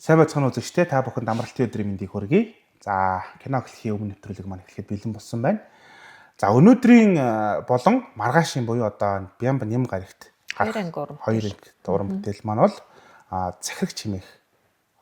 Сайн байцгаана үзэгчдээ, та бүхэнд амралтын өдрийн мэндийг хүргэе. За, кино эхлэхийн өмнө нэвтрүүлэг маань эхлэхэд бэлэн болсон байна. За, өнөөдрийн болон маргаашийн буюу одоо Бямба Нэм гарагт 2 анги уран бүтээл маань бол Захирагч хэмээх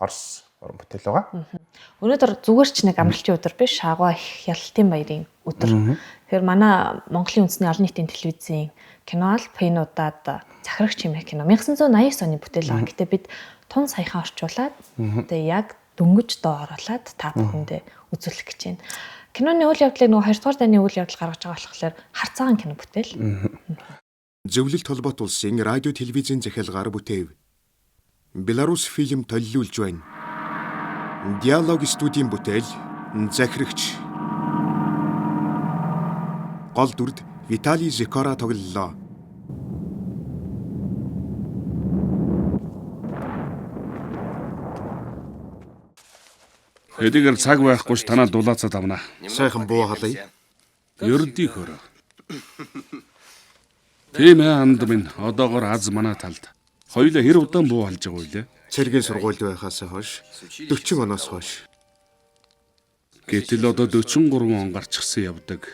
Орос уран бүтээл байгаа. Өнөөдөр зүгээр ч нэг амралтын өдөр биш, Шагва их Ялалтын баярын өдөр. Тэгэхээр манай Монголын үндэсний олон нийтийн телевизийн кино алба энэ удаад Захирагч хэмээх кино 1989 оны бүтээл байгаа. Гэтэ бид тун саяхан орчуулад тэгээ яг дөнгөж доо оруулаад та бүхэндээ үзүүлэх гэж байна. Киноны үйл явдлыг нөгөө 2 дугаар дайны үйл явдал гаргаж байгаа болохоор харцаагаан кино бүтээл. Зөвлөлт холбоот улсын радио телевизийн захиалгаар бүтээв. Беларусь фильм төлөвлөж байна. Диалог студийн бүтээл Захирагч. Гол дүрд Виталий Зикора тоглолоо. Хэдийгээр цаг байхгүй ч танаа дулаацаад авна. Сайхан буу халъя. Ердий хөрөө. Тийм ээ анд минь одоогор аз манай талд. Хоёулаа хэр удаан буу халж байгаа вэ? Цэргийн сургуульд байхаас хойш 40 оноос хойш. Гэтэл одоо 43 он гарчихсан явдаг.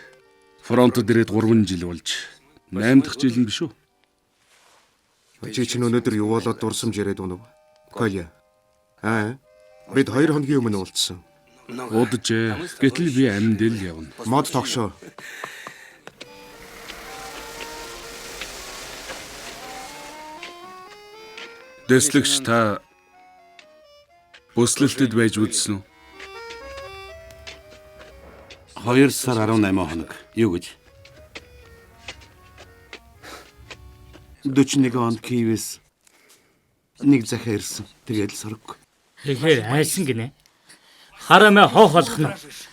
Фронтод ирээд 3 жил болж 8 дахь жил нь биш үү? Чи чинь өнөөдөр юу болоод дурсамж яриад унав? Коля. Бид 2 хоногийн өмнө уулзсан. Удажээ. Гэтэл би амьд л явна. Мод тогшоо. Дэслэгч та бүслэлтэд байж үзсэн үү? 2 сар 18 хоног. Юу гэж? 41 онд Киевээс нэг захиа ирсэн. Тэгээд л сорог. Тэгэхээр айсан гинэ. Харамаа хоох болох нь.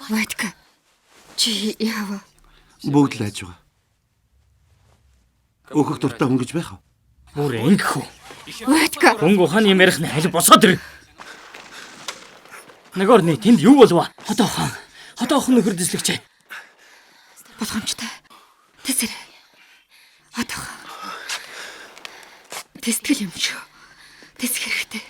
Ватка. Чи яава? Бүгд л айж байгаа. Өөхөх дуртай хүн гэж байх уу? Бүр ингэх үү? Ватка. Хөнгө ухааны юм ярих нь аль босоод ир. Нагорны тэнд юу болов? Хотоохон нөхөр дэслэгчээ. Болгоомжтой. Тэсэр. Хотоохон. Тэстгэл юм шүү. Тэсэх хэрэгтэй.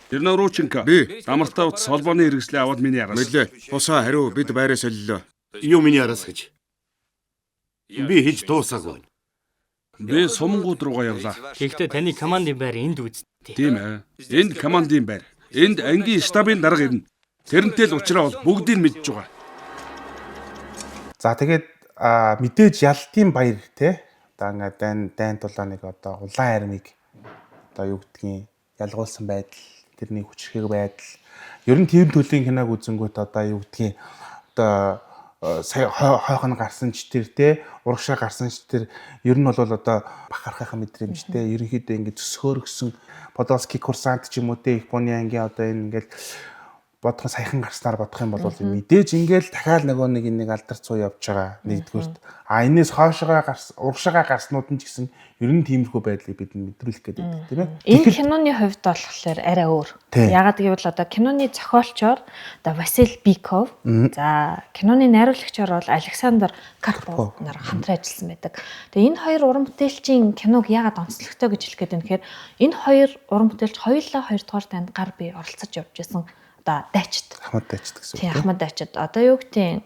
Тернорученко. Би Амралтаа утас холбооны хэрэгслээ аваад миний араас. Мэдлээ. Усаа хариу бид байраа солилоо. Юу миний араас гэж? Би хийж дуусаагүй. Би сумгууд руугаа явлаа. Гэхдээ таны командын байр энд үздэй. Тийм ээ. Энд командын байр. Энд ангийн штабын дарга ирнэ. Тэрнтэй л уучраа бол бүгдийг мэдж байгаа. За, тэгээд мэдээж Ялалтын баяр те. Одоо ингээд дайн тулаа нэг одоо улаан армийг одоо юу гэдгийг ялгуулсан байдал, тэрний хүчрхэг байдал. Ер нь тийм төлийн киног үзэнгүүт одоо юу гэдгийг одоо сая хойхон гарсан ч тэр те урагшаа гарсан ч тэр ер нь бол одоо бахархахын мэдрэмжтэй ерөнхийдөө ингээд төсөөргсөн Подольский курсант ч юм уу те Японы ангийн одоо энэ ингээд бодхон саяхан гарснаар бодох юм бол мэдээж ингээл дахиад нөгөө нэг алдар цуу явж байгаа нэгдүгürt энэс хоошоо урагшаа гарснууд нь ч гэсэн ер нь тиймэрхүү байдлыг бид мэдрүүлэх гээд байдаг тийм ээ. Энэ киноны хувьд болохоор арай өөр. Ягаад гэвэл одоо киноны зохиолчор одоо Василь Биков, за киноны найруулагчор бол Александр Карпов нар хамтран ажилласан байдаг. Тэгээ энэ хоёр уран бүтээлчийн киног ягаад онцлогтой гэж хэлэх гээд байна гэхээр энэ хоёр уран бүтээлч хоёулаа 2 дугаар танд гар бие оролцож явж байсан. Дайчид. Ахмад дайчид гэсэн үг. Тийм, Ахмад дайчид. Одоо юу гэдэг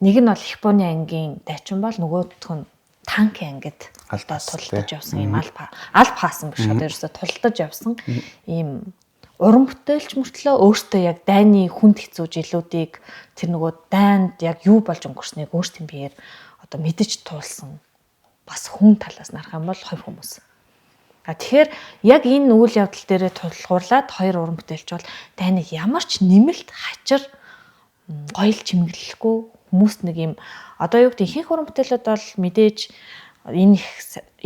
нэг нь бол Японы ангийн дайчин бол нөгөөх нь танкын ангид алдаа тулдаж явсан юм алба хаасан биш одоо ерөөсө тулдаж явсан ийм уран бүтээлч мөртлөө өөртөө яг дайны хүнд хэцүү жилүүдийг тэр нөгөө дайнд яг юу болж өнгөрснгийг өөртөө биеэр одоо мэдэж туулсан бас хүн талаас нарах юм бол хувь хүмүүс. Тэгэхээр яг энэ үйл явдал дээрээ тулгуурлаад хоёр уран бүтээлч бол дайныг ямар ч нэмэлт хачир гоёл чимэглэхгүй хүмүүст нэг юм одоо юу гэдэг ихэнх уран бүтээлүүд бол мэдээж энэ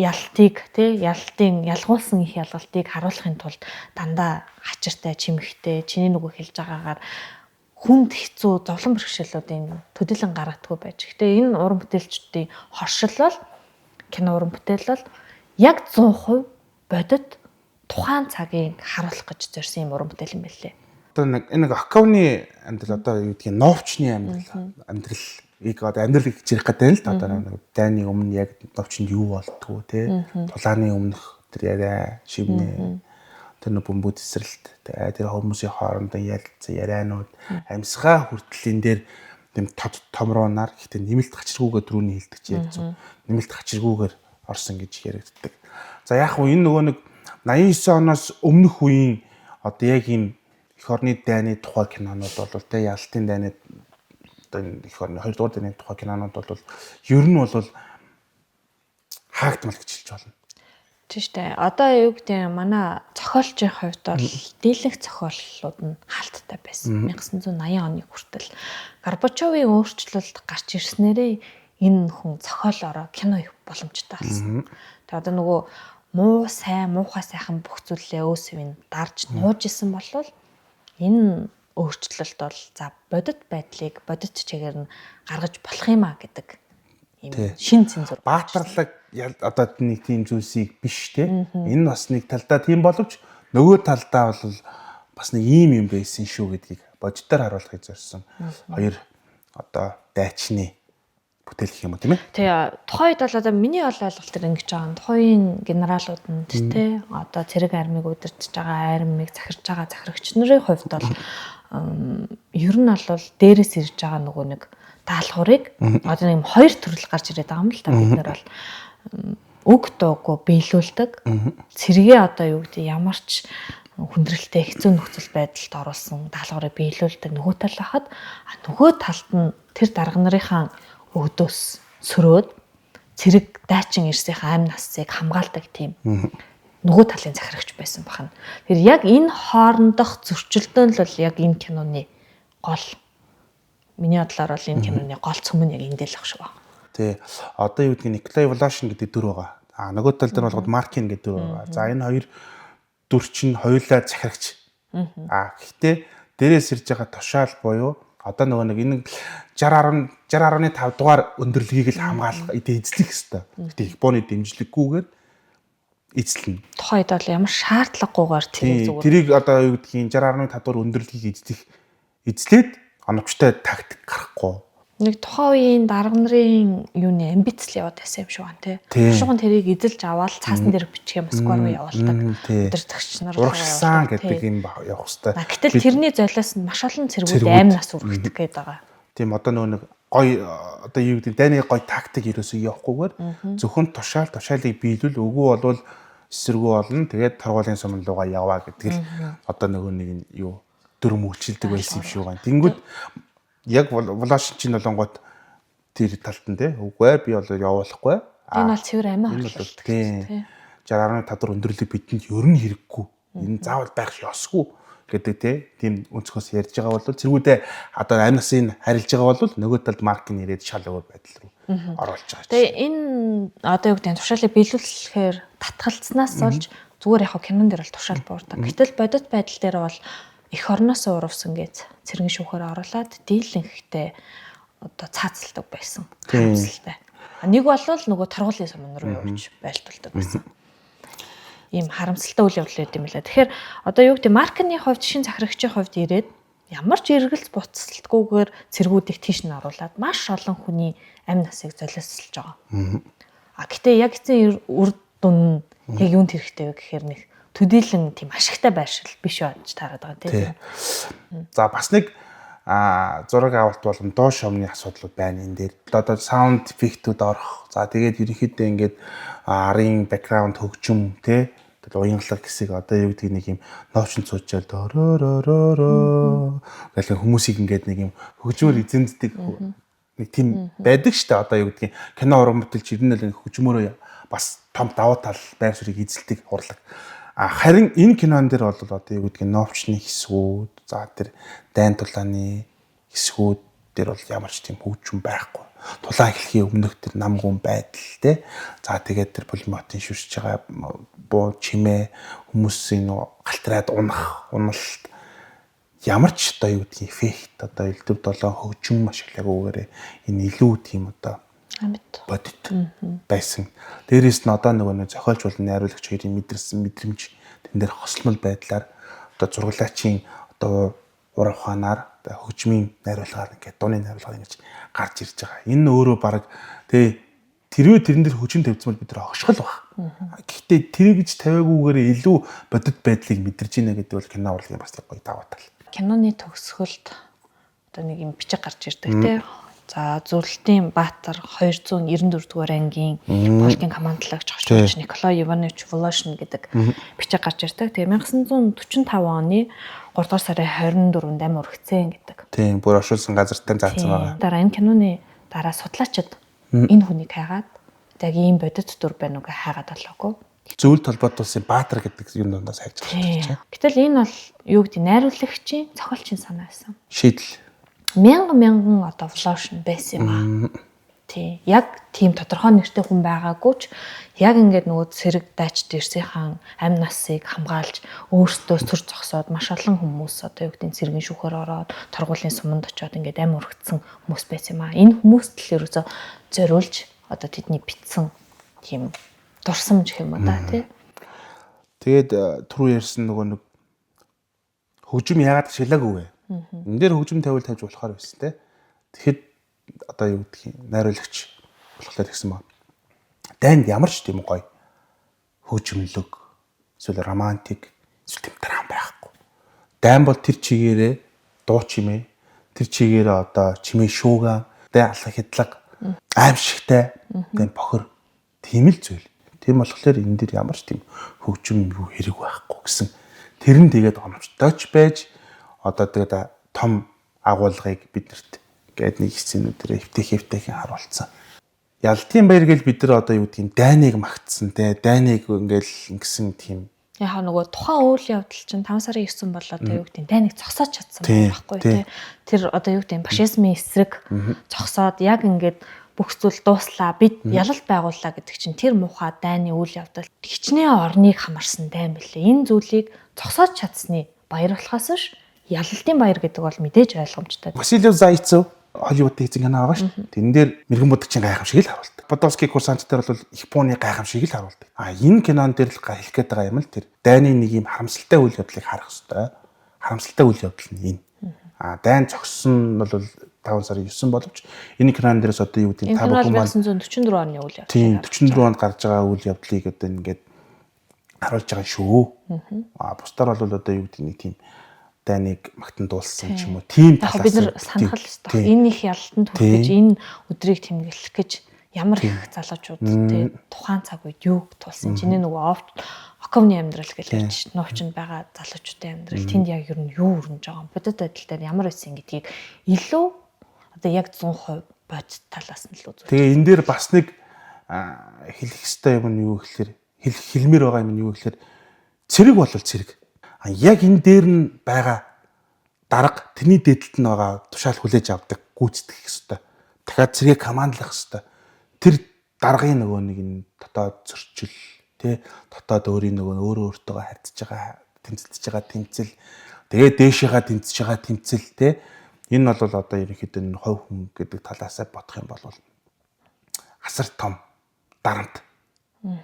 ялтыг ялтын ялгуулсан их ялгалтыг харуулахын тулд дандаа хачиртай чимэгтэй чиний нөгөө хэлж байгаагаар хүнд хэцүү зовлон бэрхшээлүүдийн төдийлөн гаргадаггүй байж. Гэтэ энэ уран бүтээлчдийн хоршил бол кино уран бүтээл бол яг 100% бодит тухайн цагийг харуулах гэж зорьсон юм уран бүтээл юм байлээ. Одоо нэг Оковны амьдрал одоо юу гэдгийг новчны амьдралыг одоо амьдралыг хичээх гэдэг л одоо нэг дайны өмнө яг новчинд юу болтгоо те тулааны өмнөх тэр яриа шивнэ. Тэр нэг бөмбөг тесрэлт тэр хүмүүсийн хоорондоо ярилцсан ярианууд амьсгаа хүртэл энэ дээр тэм томроонаар гэхдээ нэмэлт гачиргүйгээр түрүүний хэлдэг чи яг зөв. Нэмэлт гачиргүйгээр орсон гэж яригддаг. За яг хуу энэ нөгөө нэг 89 оноос өмнөх үеийн одоо яг энэ эх орны дайны тухай кинонууд бол тэ ялтын дайны одоо эх орны 2 дугаар дайны тухай кинонууд бол ер нь бол хаагдмал гэж хэлж болно. Тийм шүү дээ. Одоо юу гэдэг манай зохиолчийн хувьд бол дийлэнх зохиоллууд нь хаалттай байсан. 1980 оны хүртэл Горбачевын өөрчлөлт гарч ирснээрээ энэ хүн зохиолороо кино хийх боломжтой болсон. Тэгээ одоо нөгөө муу сайн муухай сайхан бүх зүйлээ өөсвийн дарж нууж исэн болвол энэ өөрчлөлт бол за бодит байдлыг бодит чигээр нь гаргаж болох юм а гэдэг ийм шин цензур. Баатарлаг одоо нэг тийм зүйлсийг биш те. Энэ бас нэг талдаа тийм боловч нөгөө талдаа бол бас нэг ийм юм байсан шүү гэдгийг бодитоор харуулахыг зорьсон. Хоёр одоо дайчны бүтээл гэх юм уу тийм ээ. Тэгээ тухайд бол одоо миний ойлголтоор ингэж байгаа. Тухайн генералууд нь те одоо цэрэг армийг удирдах байгаа армийг захирч байгаа захирагч нарын хувьд бол ер нь бол дээрээс ирж байгаа нөгөө нэг даалгаврыг одоо нэг хоёр төрөл гарч ирээд байгаа юм л та бид нар бол үг дуугүй биелүүлдэг. Цэрэгээ одоо юу гэдэг ямарч хүндрэлтэй хэцүү нөхцөл байдалд оруулсан даалгаврыг биелүүлдэг нөгөө тал хахад нөгөө талд нь тэр дарга нарынхаа өгдөөс сөрөөд цэрэг дайчин ирсийнхаа амь насыг хамгаалдаг тийм нөгөө талын захирагч байсан бахна. Тэр яг энэ хоорондох зөрчилдөөн л бол яг энэ киноны гол миний бодлоор бол энэ киноны гол цөм нь яг эндээ л ах шиг байна. Тий. Одоо юу гэдгийг Николай Волошин гэдэг дүр байгаа. Нөгөө тал дээр болгоод Маркин гэдэг дүр байгаа. За энэ хоёр дүр чинь хоёулаа захирагч. Гэхдээ дээрээс ирж байгаа тушаал буюу одоо нөгөө нэг энэ 60.5 дугаар өндөрлөгийг л хамгаалах эзлэх хэвээр. Гэтэ Японы дэмжлэггүйгээр эзлэнэ. Тухайд бол ямар шаардлагагүйгээр тэрийг зүгээр. Тэрийг одоо юу гэдгийг 60.5 дугаар өндөрлөгийг эзлээд оновчтой тактик гарахгүй. Нэг тухайн үеийн дарга нарын юуны амбиц л яваад байсан юм шиг байна тий. Шуган тэрийг эзэлж аваад цаасан дээр бичих юм Москва руу явуулдаг. Удирдагч нар урагшсан гэдэг юм явах хэвээр. Гэтэл тэрний золиос нь маш олон цэргүүд амь нас үргэлжлэх гээд байгаа. Тийм одоо нөгөө нэг гой одоо юу гэдэг дайны гой тактик ерөөсөө явахгүйгээр зөвхөн тушаалыг биелүүл өгөө болвол эсэргүү болно. Тэгээд торгуулийн сумын руугаа яваа гэдэг л одоо нөгөө нэг юу дүрм үйлчилдэг байсан юм шиг байна. Тэнгүүд яг Волошин чинь болонгот тэр талд нь те үгүй би бол явуулахгүй. Энэ бол цэвэр амиа хөрөлт. Тийм. 60.5 дугаар өндөрлөг бидэнд ер нь хэрэггүй. Энэ заавал байх ёсгүй гэдэг тийм өнцгөөс ярьж байгаа бол цэргүүдээ одоо амь насын харилж байгаа бол нөгөө талд маркийн ирээд шал өөр байдал руу оруулж байгаа. Тэгээ энэ одоо юу гэдэг тушаалыг биелүүлэхээр татгалцснаас болж зүгээр яг кинон дээр бол тушаал буурдаг. Гэтэл бодит байдал дээр бол эх орноос урвсан гэж цэргийн шүүхээр оруулаад дийлэнхтэй одоо цаацалдаг байсан. Харамсалтай. Нэг бол нөгөө торгуулийн сумын руу явж байлтуулдаг байсан. Ийм харамсалтай үйл явдал байт юм лээ. Тэгэхээр одоо юу гэдэг маркны хувьд шин захирагчийн хувьд ирээд ямар ч эргэлз буцалтгүйгээр цэргүүдийг тийш нь оруулаад маш олон хүний амь насыг золиослж байгаа. Гэтээ яг эцсийн үр дүн яг юунд хэрэгтэй вэ гэхээр нэг төдийлөн тийм ашигтай байршил биш байж таарад байгаа тийм. За бас нэг зураг авалт болон доо шовны асуудлууд байна энэ дээр. Одоо саунд эффектүүд орох. За тэгээд ерөнхийдөө ингээд арын бэкграунд хөгжим тий уянгалаг хэсэг одоо юу гэдгийг нэг юм ноошин цуучаал дөрөөрөөрөө гэх хүмүүсийг ингээд нэг юм хөгжмөр эзэмддэг нэг тийм байдаг штэ одоо юу гэдгийг кино уран бүтээлч ирнэл хөгжмөрөө бас том давуу тал байр суурийг эзэлдэг хурлаг. Харин энэ кинон дээр бол одоо юу гэдгийг новчны хэсгүүд за тэр дайн тулааны хэсгүүд дээр бол ямар ч тийм хөгжим байхгүй. Тулаан эхлэхийн өмнөх тэр намгуун байдал те. За тэгээд тэр пулемотын шүршиж байгаа буу чимээ хүмүүсийн галтраад уналт ямар ч одоо юу гэдгийг эффект одоо элдв 7 хөгжим ашиглаагүйгээр энэ илүү тийм одоо бодит байсан. Дээрээс нь одоо нөгөө зохиолч болон найруулагч хоёрын мэдрэмж тэн дээр хослмол байдлаар одоо зурглаачийн одоо уран ухаанаар хөгжмийн найруулгаар ингээд дууны найруулгаар ингэж гарч ирж байгаа. Энэ өөрөө баг тий тэрвээ тэрэн дээр хүчин тавьсан бол бид нар хошгол баг. Гэхдээ тэр гэж тавиагүйгээр илүү бодит байдлыг мэдэрч байна гэдэг бол кино урлагийн бас гоё даваа тал. Киноны төгсгөлд одоо нэг юм бичиг гарч ирдэг тий. За Зүрлэлтийн Баатар 294 дугаар ангийн полкийн командлагч хошгуулч Николай Иванович Волошин гэдэг бичиг гарч ирдэг. Тэгээ 1945 оны 3 дугаар сарын 24-нд амь өргөцсөн гэдэг. Тийм, бүр оршуулсан газартаа заасан байгаа. Дараа энэ киноны дараа судлаачид энэ хүнийг хайгаад яг ийм бодит дүр байна уу гэж хайгаад болоогүй. Зөвлөлт холбоот улсын Баатар гэдэг юм дундаас хайж байгаа. Гэтэл энэ бол юу гэдэг найруулагчийн цохолчийн санаа байсан. Шийдэл. Мянган одоо Волошин байсан юм аа. Тий. Яг тийм тодорхой нэртэй хүн байгаагүй ч яг ингээд нөгөө цэрэг дайч дэрсийнхэн амь насыг хамгаалж өөртөө төр зогсоод маш олон хүмүүс одоо юу гэдэг цэргийн шүүхээр ороод торгуулийн суманд очиод ингээд амь өргөцсөн хүмүүс байсан юм аа. Энэ хүмүүст л ерөөсө зориулж одоо тэдний битсэн тийм дурсамж гэх юм уу да тий. Тэгээд түрүү ярьсан нөгөө нэг хөгжим яагаад шилаагүй вэ? Энд дээр хөгжим тавьж болохоор байсан те. Тэгэхэд одоо юу гэдгийг найруулагч болохоор гэсэн ба. Дайнд ямар ч тийм гоё хөгжимлөг эсвэл романтик эсвэл драм байхгүй. Дайн бол тэр чигээрээ дуу чимээ, тэр чигээрээ одоо чимээ шууган, дайн алхах хэдлэг, аимшигтай, дайн бохор тийм л зүйл. Тийм болохоор энэ дээр ямар ч тийм хөгжим юу хэрэг байхгүй гэсэн. Тэр нь тэгээд гомчтойч байж одоо тэгээд том агуулгыг биднэрт гээд нэг сценүүдээр эвтэйхэн харуулсан. Ялтын баяр гэж бид нар одоо юу гэдгийг дайныг магтсан те дайныг ингээл ингэсэн тийм Яг нөгөө тухайн үйл явдал чинь 5 сарын 9 бол одоо юу гэдэг дайныг зогсоож чадсан байхгүй тий. Тэр одоо юу гэдэг фашизмын эсрэг зогсоод яг ингээд бүх зүйл дууслаа бид ялалт байгууллаа гэдэг чинь тэр муухай дайны үйл явдал хичнээн орныг хамарсан дайн билээ. Энэ зүйлийг зогсоож чадсны баярлахаас ш ялалтын баяр гэдэг бол мэдээж ойлгомжтой. Василий Зайцев Холливуудын эзэн кино байгаа шүү. Тэн дээр мэрэгэн будагчийн гайхамшиг л харуулдаг. Бодовский курсант дээр бол Японы гайхамшиг л харуулдаг. Энэ кинон дээр л хэлэх гээд байгаа юм л тэр дайны нэг юм харамсалтай үйл явдлыг харах хэрэгтэй. Харамсалтай үйл явдал нь энэ. Дайн зогссон бол 5 сарын 9 боловч энэ кинон дээрээс одоо юу гэдэг та бүхэн маань 1944 оны үйл явдал. Тийм 44 онд гарч байгаа үйл явдлыг одоо ингээд харуулж байгаа шүү. Бусдаар бол одоо юу гэдэг нэг тийм дайныг магтан дуулсан ч юм уу тийм талаас бид нар санах л ёстой. Энэ их ялалтанд хүрэх гэж энэ өдрийг тэмдэглэх гэж ямар их залуучууд те тухайн цаг үед юу тулсан чиний нөгөө оковны амьдрал гэж ярьж нуучин байгаа залуучуудын амьдрал тэнд яг ер нь юу өрнөж байгаа юм бодит байдал дээр ямар байсан гэдгийг илүү одоо яг 100% бодит талаас нь л үзүүлж. Тэгээ энэ дээр бас нэг хэлэх ёстой юм нь юу гэхээр хэлмээр байгаа юм нь юу гэхээр цэрэг бол цэрэг. Яг энэ дээр нь байгаа дарга тэрний дээдлэлт нь байгаа тушаал хүлээж авдаг гүйцэтгэх ёстой. Дахиад цэрэгийг командлах ёстой. Тэр даргын нөгөө нэг нь дотоод зөрчил тий дотоод өөрийн нөгөө өөрөө өөртөөгөө харьцаж байгаа тэмцэлж байгаа тэмцэл тэгээ дээшээгээ тэмцэж байгаа тэмцэл тий энэ бол одоо ерөнхийдөө энэ хов хүн гэдэг талаасаа бодох юм бол асар том дарамт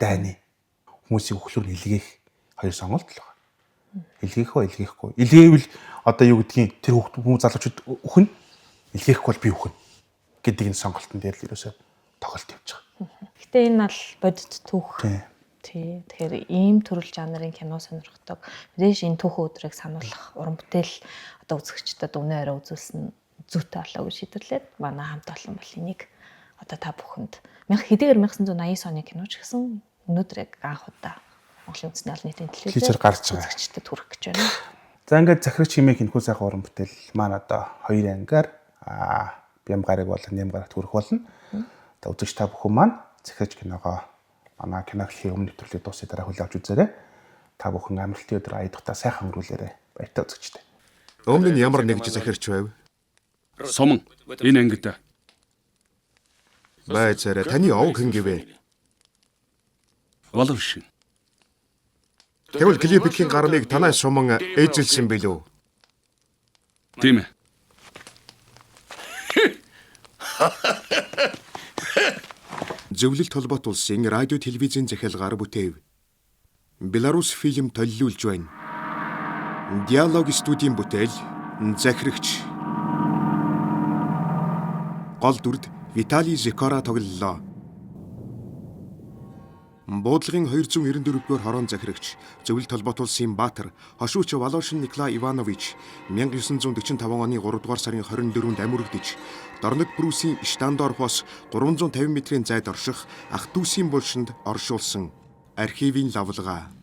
дайны хүмүүсийн өхлөр илгээх хоёр сонголт л байна. Илгээх үү илгээхгүй. Илгээвэл одоо юу гэдгийг тэр хүмүүс залуучууд өхөн илгээхгүй бол би өхөн гэдэг энэ сонголтын дээр л ерөөсөө тоглолт явж байгаа. Гэтэ энэ бол бодит түүх. Тий. Тэгэхээр ийм төрөл жанрын кино сонирхдог. Мэдээж энэ түүхэн өдрийг сануулах уран бүтээл одоо үзэгчдэд өнөө орой үзүүлсэн зүйтэй болоо гэж шийдэрлээд манай хамт олон бол энийг одоо та бүхэнд 1989 оны киноч гэсэн өнөөдөр яг анх удаа Монголын үндэсний олон нийтийн телевизээр гарч байгаа. Үзэгчдэд хүрэх гэж байна. За ингээд захирагч хэмээх энэхүү сайхан уран бүтээл маань одоо 2 ангаар Бямгарыг болон Нямгарт хүрэх болно. За үзэгч та бүхэн маань захирагч киногоо манай киногийн өмнө нэвтрүүлгийг дуусны дараа хүлээн авч үзээрэй. Та бүхэн амралтын өдөр аядахтаа сайхан өнгөрүүлээрэй. Баяртай үзэгчтэй. Өмнө нь ямар нэгж захирч байв? Суман энэ ангид Байцаараа таны овг хэн гэвэ? Волошин. Тэгвэл клипийн гарныг танаас суман ээжилсэн билүү? Тийм ээ. Зөвлөлт холбоот улсын радио телевизийн захиалгаар бүтээв. Беларусь фильм төлөвлөж байна. Диалог студийн бүтээл захирагч. Гол дүрд Виталий Зикора тоглолоо. Буудлагын 294-р хорон захирагч Зөвлөлт холбоот улсын Баатар хошууч Волошин Николай Иванович 1945 оны 3 дугаар сарын 24-нд амиурагдж Дорнод Брүсийн Штандорфоос 350 метрийн зайд орших ах дүүсийн булшинд оршуулсан архивын лавлгаа